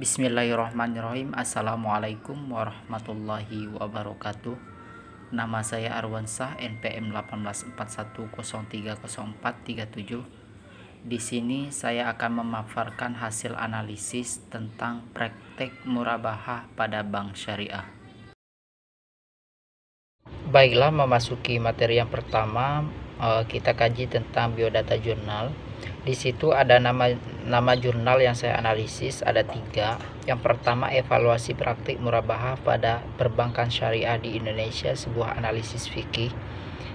Bismillahirrahmanirrahim. Assalamualaikum warahmatullahi wabarakatuh. Nama saya Arwansah, NPM 1841030437. Di sini saya akan memaparkan hasil analisis tentang praktek murabahah pada bank syariah. Baiklah, memasuki materi yang pertama, kita kaji tentang biodata jurnal. Di situ ada nama jurnal yang saya analisis, ada 3. Yang pertama, evaluasi praktik murabahah pada perbankan syariah di Indonesia, sebuah analisis fikih.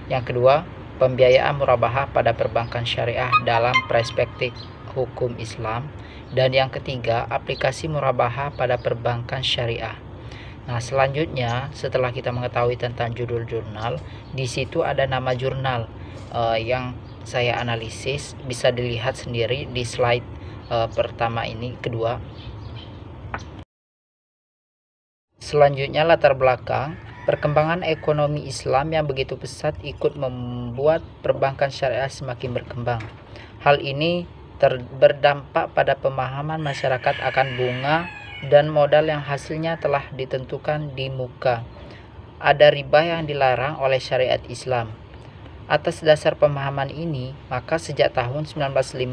Yang kedua, pembiayaan murabahah pada perbankan syariah dalam perspektif hukum Islam. Dan yang ketiga, aplikasi murabahah pada perbankan syariah. Nah, selanjutnya setelah kita mengetahui tentang judul jurnal, di situ ada nama jurnal yang saya analisis, bisa dilihat sendiri di slide pertama ini, kedua. Selanjutnya, latar belakang perkembangan ekonomi Islam yang begitu pesat ikut membuat perbankan syariah semakin berkembang. Hal ini berdampak pada pemahaman masyarakat akan bunga dan modal yang hasilnya telah ditentukan di muka. Ada riba yang dilarang oleh syariat Islam. Atas dasar pemahaman ini, maka sejak tahun 1950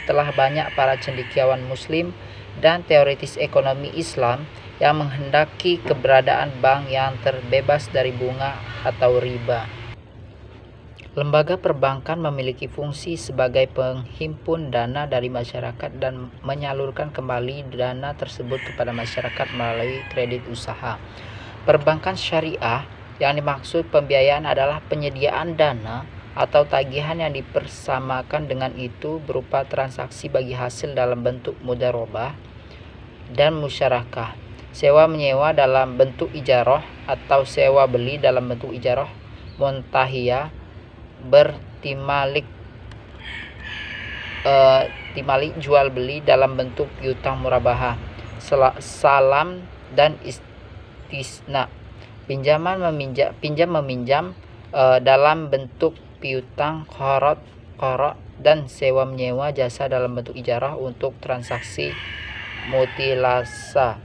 telah banyak para cendekiawan muslim dan teoritis ekonomi Islam yang menghendaki keberadaan bank yang terbebas dari bunga atau riba. Lembaga perbankan memiliki fungsi sebagai penghimpun dana dari masyarakat dan menyalurkan kembali dana tersebut kepada masyarakat melalui kredit usaha. Perbankan syariah yang dimaksud pembiayaan adalah penyediaan dana atau tagihan yang dipersamakan dengan itu berupa transaksi bagi hasil dalam bentuk mudharabah dan musyarakah, sewa menyewa dalam bentuk ijarah atau sewa beli dalam bentuk ijarah muntahiyah, bertimalik jual beli dalam bentuk piutang murabahah, salam dan istisna, pinjam meminjam dalam bentuk piutang, qarad, dan sewa menyewa jasa dalam bentuk ijarah untuk transaksi mutilasa.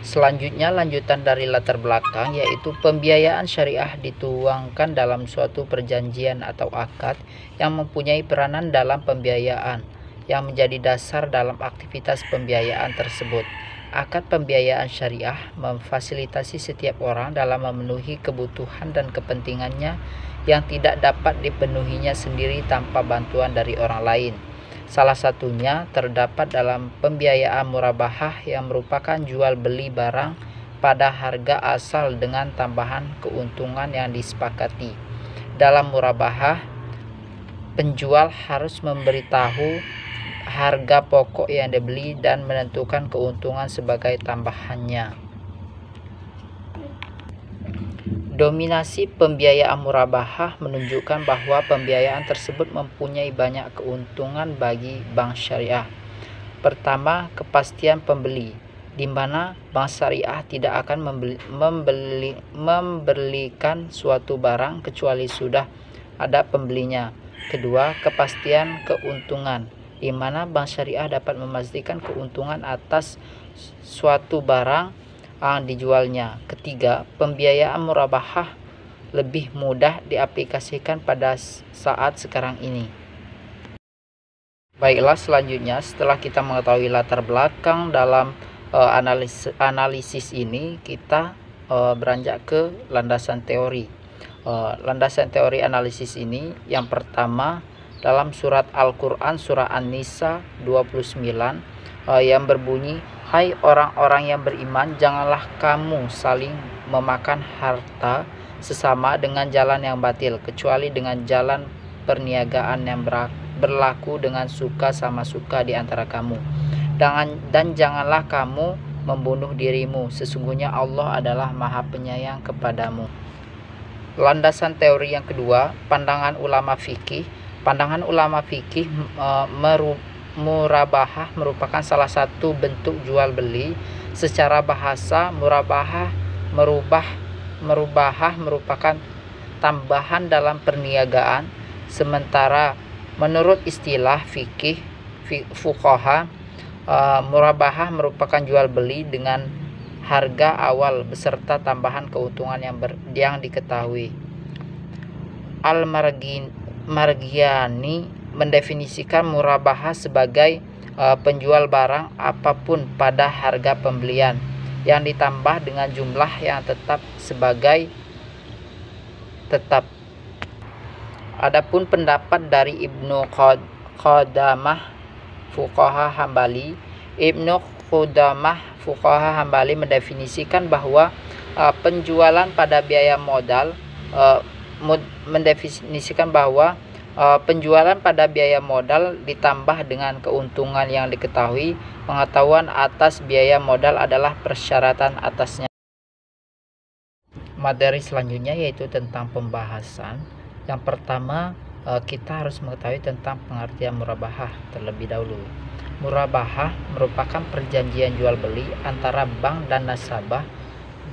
Selanjutnya, lanjutan dari latar belakang, yaitu pembiayaan syariah dituangkan dalam suatu perjanjian atau akad yang mempunyai peranan dalam pembiayaan yang menjadi dasar dalam aktivitas pembiayaan tersebut. Akad pembiayaan syariah memfasilitasi setiap orang dalam memenuhi kebutuhan dan kepentingannya yang tidak dapat dipenuhinya sendiri tanpa bantuan dari orang lain. Salah satunya terdapat dalam pembiayaan murabahah yang merupakan jual beli barang pada harga asal dengan tambahan keuntungan yang disepakati. Dalam murabahah, penjual harus memberitahu harga pokok yang dibeli dan menentukan keuntungan sebagai tambahannya. Dominasi pembiayaan murabahah menunjukkan bahwa pembiayaan tersebut mempunyai banyak keuntungan bagi bank syariah. Pertama, kepastian pembeli, di mana bank syariah tidak akan membelikan suatu barang kecuali sudah ada pembelinya. Kedua, kepastian keuntungan, di mana bank syariah dapat memastikan keuntungan atas suatu barang yang dijualnya. Ketiga, pembiayaan murabahah lebih mudah diaplikasikan pada saat sekarang ini. Baiklah, selanjutnya setelah kita mengetahui latar belakang dalam analisis ini, kita beranjak ke landasan teori. Landasan teori analisis ini, yang pertama, dalam surat Al-Quran surah An-Nisa 29 yang berbunyi, "Hai orang-orang yang beriman, janganlah kamu saling memakan harta sesama dengan jalan yang batil, kecuali dengan jalan perniagaan yang berlaku dengan suka sama suka di antara kamu. Dan janganlah kamu membunuh dirimu, sesungguhnya Allah adalah Maha Penyayang kepadamu." Landasan teori yang kedua, pandangan ulama fikih. Pandangan ulama fikih, murabahah merupakan salah satu bentuk jual beli. Secara bahasa, murabahah merupakan tambahan dalam perniagaan, sementara menurut istilah fikih fuqaha, Murabahah merupakan jual beli dengan harga awal beserta tambahan keuntungan yang diketahui. Al-Margiani mendefinisikan murabahah sebagai penjual barang apapun pada harga pembelian yang ditambah dengan jumlah yang tetap sebagai tetap. Adapun pendapat dari Ibnu Qudamah Fuqaha Hambali, mendefinisikan bahwa penjualan pada biaya modal ditambah dengan keuntungan yang diketahui. Pengetahuan atas biaya modal adalah persyaratan atasnya. Materi selanjutnya yaitu tentang pembahasan. Yang pertama, kita harus mengetahui tentang pengertian murabahah terlebih dahulu. Murabahah merupakan perjanjian jual beli antara bank dan nasabah.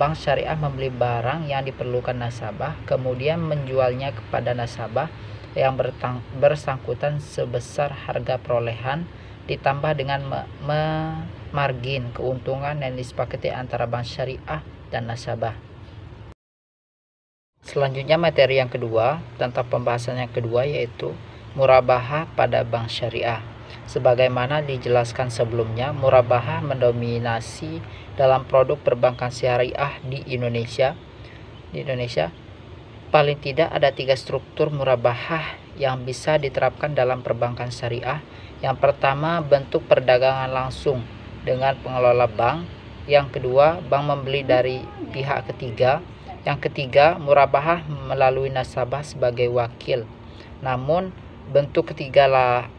Bank syariah membeli barang yang diperlukan nasabah, kemudian menjualnya kepada nasabah yang bersangkutan sebesar harga perolehan ditambah dengan margin keuntungan yang disepakati antara bank syariah dan nasabah. Selanjutnya materi yang kedua, tentang pembahasan yang kedua yaitu murabahah pada bank syariah. Sebagaimana dijelaskan sebelumnya, murabahah mendominasi dalam produk perbankan syariah di Indonesia. Paling tidak ada 3 struktur murabahah yang bisa diterapkan dalam perbankan syariah. Yang pertama, bentuk perdagangan langsung dengan pengelola bank. Yang kedua, bank membeli dari pihak ketiga. Yang ketiga, murabahah melalui nasabah sebagai wakil. Namun, bentuk ketiga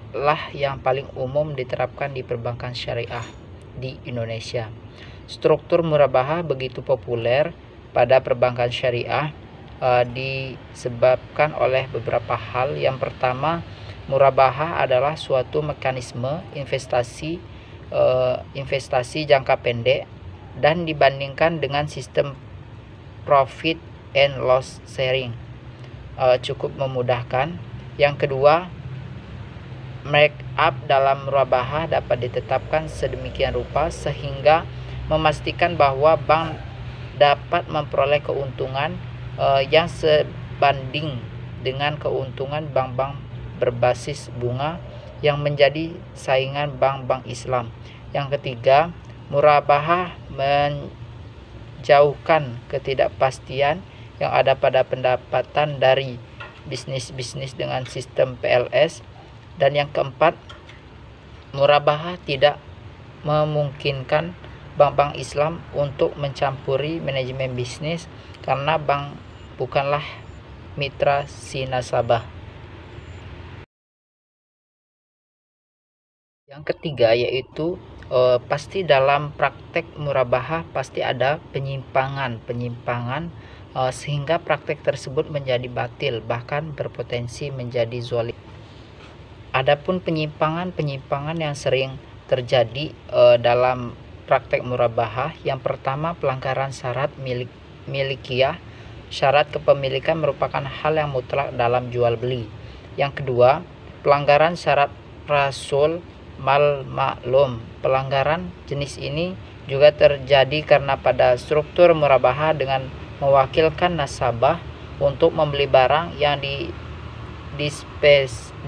lah yang paling umum diterapkan di perbankan syariah di Indonesia. Struktur murabahah begitu populer pada perbankan syariah disebabkan oleh beberapa hal. Yang pertama, murabahah adalah suatu mekanisme investasi jangka pendek dan dibandingkan dengan sistem profit and loss sharing cukup memudahkan. Yang kedua, markup dalam murabahah dapat ditetapkan sedemikian rupa sehingga memastikan bahwa bank dapat memperoleh keuntungan yang sebanding dengan keuntungan bank-bank berbasis bunga yang menjadi saingan bank-bank Islam. Yang ketiga, murabahah jauhkan ketidakpastian yang ada pada pendapatan dari bisnis dengan sistem PLS. Dan yang keempat, murabahah tidak memungkinkan bank-bank Islam untuk mencampuri manajemen bisnis karena bank bukanlah mitra si nasabah. Yang ketiga yaitu pasti dalam praktek murabahah pasti ada penyimpangan sehingga praktek tersebut menjadi batil, bahkan berpotensi menjadi zalim. Adapun penyimpangan yang sering terjadi dalam praktek murabahah, yang pertama pelanggaran syarat milikiyah. Syarat kepemilikan merupakan hal yang mutlak dalam jual beli. Yang kedua, pelanggaran syarat rasul mal maklum. Pelanggaran jenis ini juga terjadi karena pada struktur murabahah dengan mewakilkan nasabah untuk membeli barang yang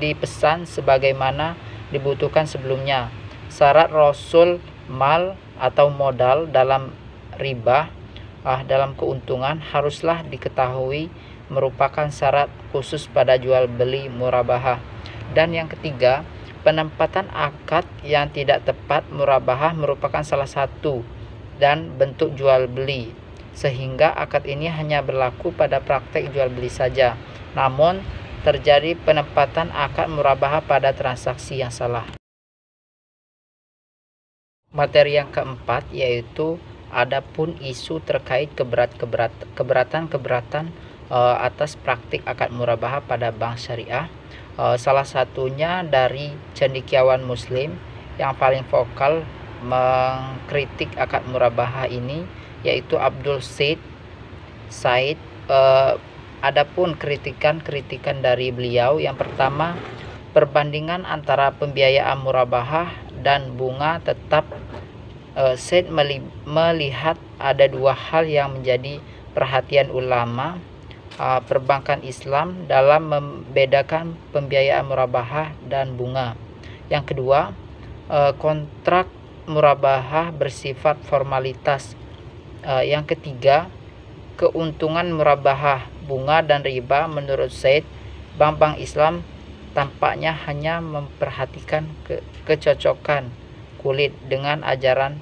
dipesan sebagaimana dibutuhkan sebelumnya. Syarat rasul mal atau modal dalam riba dalam keuntungan haruslah diketahui merupakan syarat khusus pada jual beli murabahah. Dan yang ketiga, penempatan akad yang tidak tepat murabahah merupakan salah satu dan bentuk jual beli, sehingga akad ini hanya berlaku pada praktek jual beli saja, namun terjadi penempatan akad murabahah pada transaksi yang salah. Materi yang keempat yaitu adapun isu terkait keberatan atas praktik akad murabahah pada bank syariah. Salah satunya dari cendekiawan muslim yang paling vokal mengkritik akad murabahah ini yaitu Abdul Said. Adapun kritikan dari beliau, yang pertama, perbandingan antara pembiayaan murabahah dan bunga tetap Said melihat ada dua hal yang menjadi perhatian ulama perbankan Islam dalam membedakan pembiayaan murabahah dan bunga. Yang kedua, kontrak murabahah bersifat formalitas. Yang ketiga, keuntungan murabahah bunga dan riba. Menurut Said, bank-bank Islam tampaknya hanya memperhatikan kecocokan kulit dengan ajaran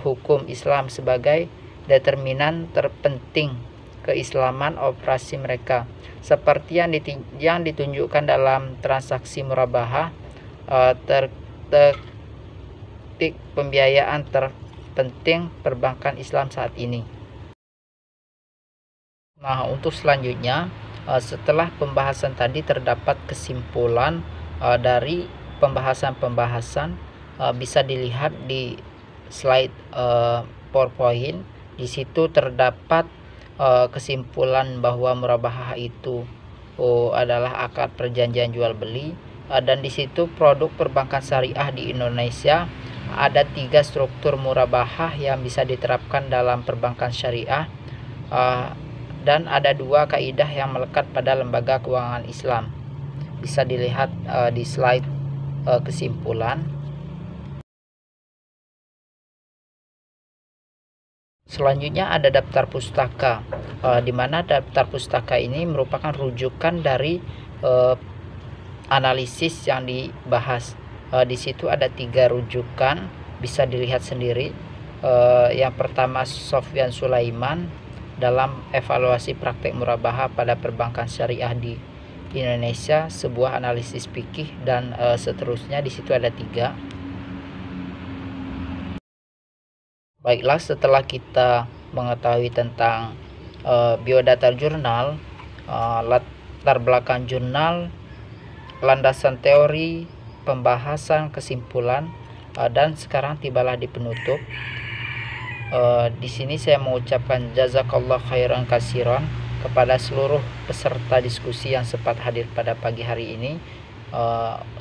hukum Islam sebagai determinan terpenting keislaman operasi mereka, seperti yang ditunjukkan dalam transaksi murabahah tertik pembiayaan terpenting perbankan Islam saat ini. Nah, untuk selanjutnya, setelah pembahasan tadi terdapat kesimpulan dari pembahasan bisa dilihat di slide PowerPoint. Di situ terdapat kesimpulan bahwa murabahah itu adalah akad perjanjian jual beli, dan di situ produk perbankan syariah di Indonesia ada 3 struktur murabahah yang bisa diterapkan dalam perbankan syariah, dan ada 2 kaidah yang melekat pada lembaga keuangan Islam. Bisa dilihat di slide kesimpulan. Selanjutnya ada daftar pustaka, di mana daftar pustaka ini merupakan rujukan dari analisis yang dibahas. Di situ ada 3 rujukan, bisa dilihat sendiri. Yang pertama, Sofyan Sulaiman dalam evaluasi praktek murabahah pada perbankan syariah di Indonesia, sebuah analisis fikih, dan seterusnya. Di situ ada 3. Baiklah, setelah kita mengetahui tentang biodata jurnal, latar belakang jurnal, landasan teori, pembahasan, kesimpulan, dan sekarang tibalah di penutup. Di sini saya mengucapkan jazakallah khairan katsiran kepada seluruh peserta diskusi yang sempat hadir pada pagi hari ini.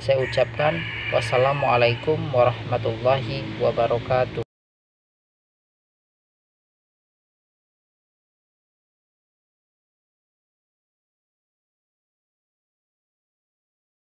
Saya ucapkan wassalamualaikum warahmatullahi wabarakatuh.